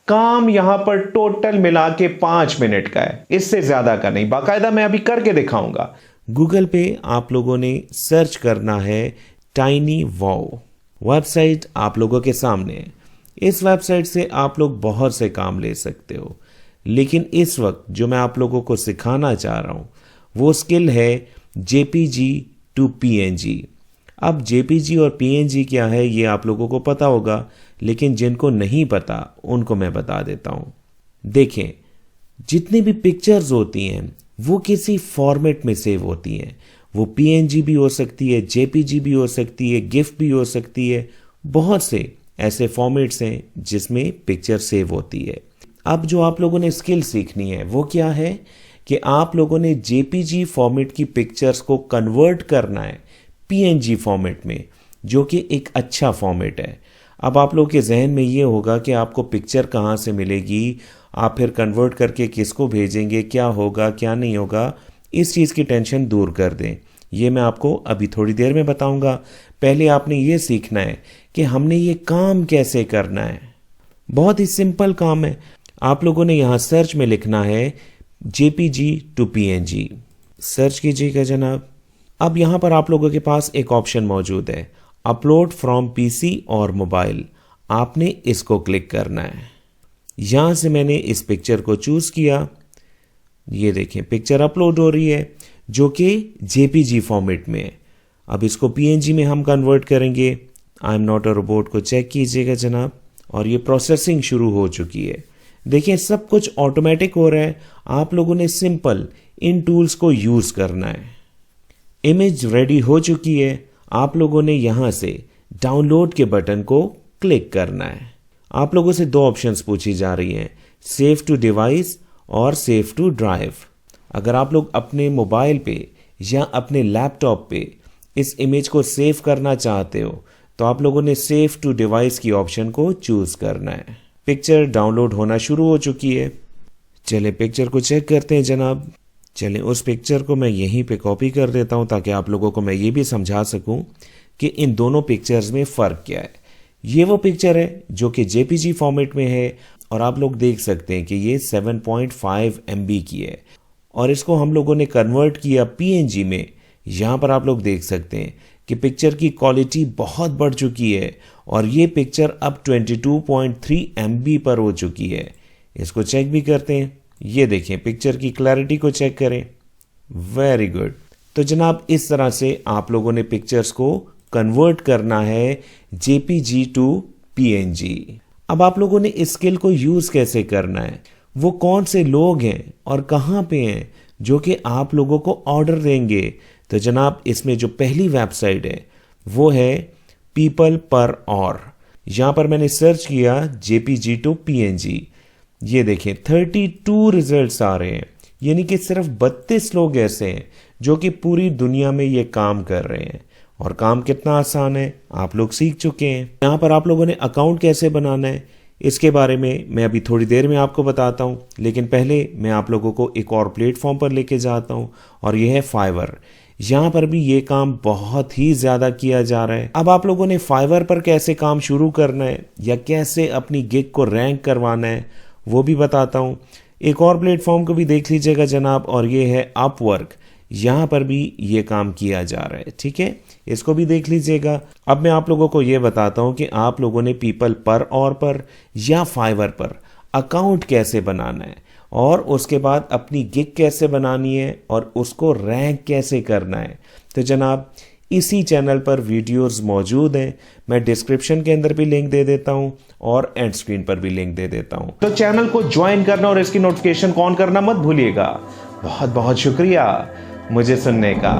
काम यहां पर टोटल मिला के 5 मिनट का है, इससे ज्यादा का नहीं। बाकायदा मैं अभी करके दिखाऊंगा। गूगल पे आप लोगों ने सर्च करना है टाइनी वाओ। वेबसाइट आप लोगों के सामने है। इस वेबसाइट से आप लोग बहुत से काम ले सकते हो, लेकिन इस वक्त जो मैं आप लोगों को सिखाना चाह रहा हूं वो स्किल है जेपीजी टू पीएनजी। अब जेपीजी और पीएनजी क्या है ये आप लोगों को पता होगा, लेकिन जिनको नहीं पता उनको मैं बता देता हूं। देखें, जितनी भी पिक्चर्स होती हैं वो किसी फॉर्मेट में सेव होती हैं। वो पीएनजी भी हो सकती है, जेपीजी भी हो सकती है, गिफ भी हो सकती है। बहुत से ऐसे फॉर्मेट्स हैं जिसमें पिक्चर सेव होती है। अब जो आप लोगों ने स्किल सीखनी है वो क्या है कि आप लोगों ने जेपीजी फॉर्मेट की पिक्चर्स को कन्वर्ट करना है पीएनजी फॉर्मेट में, जो कि एक अच्छा फॉर्मेट है। अब आप लोगों के जहन में ये होगा कि आपको पिक्चर कहाँ से मिलेगी, आप फिर कन्वर्ट करके किसको भेजेंगे, क्या होगा क्या नहीं होगा। इस चीज़ की टेंशन दूर कर दें, ये मैं आपको अभी थोड़ी देर में बताऊंगा। पहले आपने ये सीखना है कि हमने ये काम कैसे करना है। बहुत ही सिंपल काम है। आप लोगों ने यहाँ सर्च में लिखना है जेपीजी टू पीएनजी। सर्च कीजिएगा जनाब। अब यहाँ पर आप लोगों के पास एक ऑप्शन मौजूद है, अपलोड फ्रॉम पीसी और मोबाइल। आपने इसको क्लिक करना है। यहाँ से मैंने इस पिक्चर को चूज़ किया। ये देखें, पिक्चर अपलोड हो रही है जो कि जेपीजी फॉर्मेट में है। अब इसको पीएनजी में हम कन्वर्ट करेंगे। I am not a robot को चेक कीजिएगा जनाब, और ये प्रोसेसिंग शुरू हो चुकी है। देखिए, सब कुछ ऑटोमेटिक हो रहा है। आप लोगों ने सिंपल इन टूल्स को यूज़ करना है। इमेज रेडी हो चुकी है। आप लोगों ने यहाँ से डाउनलोड के बटन को क्लिक करना है। आप लोगों से दो ऑप्शंस पूछी जा रही हैं, सेव टू डिवाइस और सेव टू ड्राइव। अगर आप लोग अपने मोबाइल पे या अपने लैपटॉप पे इस इमेज को सेव करना चाहते हो तो आप लोगों ने सेव टू डिवाइस की ऑप्शन को चूज करना है। पिक्चर डाउनलोड होना शुरू हो चुकी है। चले पिक्चर को चेक करते हैं जनाब। चलें, उस पिक्चर को मैं यहीं पे कॉपी कर देता हूं ताकि आप लोगों को मैं ये भी समझा सकूं कि इन दोनों पिक्चर्स में फ़र्क क्या है। ये वो पिक्चर है जो कि जेपीजी फॉर्मेट में है, और आप लोग देख सकते हैं कि ये 7.5 MB की है, और इसको हम लोगों ने कन्वर्ट किया पीएनजी में। यहाँ पर आप लोग देख सकते हैं कि पिक्चर की क्वालिटी बहुत बढ़ चुकी है, और ये पिक्चर अब 22.3 MB पर हो चुकी है। इसको चेक भी करते हैं। ये देखें, पिक्चर की क्लैरिटी को चेक करें। Very good. तो जनाब, इस तरह से आप लोगों ने पिक्चर्स को कन्वर्ट करना है जेपीजी टू पीएनजी। अब आप लोगों ने इस स्किल को यूज कैसे करना है, वो कौन से लोग हैं और कहाँ पे हैं जो कि आप लोगों को ऑर्डर देंगे। तो जनाब, इसमें जो पहली वेबसाइट है वो है पीपल पर और। यहाँ पर मैंने सर्च किया जेपीजी टू पीएनजी। ये देखें, 32 रिजल्ट्स आ रहे हैं, यानी कि सिर्फ 32 लोग ऐसे हैं जो कि पूरी दुनिया में ये काम कर रहे हैं। और काम कितना आसान है आप लोग सीख चुके हैं। यहाँ पर आप लोगों ने अकाउंट कैसे बनाना है इसके बारे में मैं अभी थोड़ी देर में आपको बताता हूँ, लेकिन पहले मैं आप लोगों को एक और प्लेटफॉर्म पर लेके जाता हूँ, और ये है फाइवर। यहाँ पर भी ये काम बहुत ही ज़्यादा किया जा रहा है। अब आप लोगों ने फाइवर पर कैसे काम शुरू करना है या कैसे अपनी गिग को रैंक करवाना है वो भी बताता हूँ। एक और प्लेटफॉर्म को भी देख लीजिएगा जनाब, और ये है अपवर्क। यहाँ पर भी ये काम किया जा रहा है, ठीक है, इसको भी देख लीजिएगा। अब मैं आप लोगों को ये बताता हूँ कि आप लोगों ने पीपल पर और पर या फाइवर पर अकाउंट कैसे बनाना है, और उसके बाद अपनी गिग कैसे बनानी है, और उसको रैंक कैसे करना है। तो जनाब, इसी चैनल पर वीडियोस मौजूद हैं। मैं डिस्क्रिप्शन के अंदर भी लिंक दे देता हूं और एंड स्क्रीन पर भी लिंक दे देता हूं। तो चैनल को ज्वाइन करना और इसकी नोटिफिकेशन ऑन करना मत भूलिएगा। बहुत बहुत शुक्रिया मुझे सुनने का।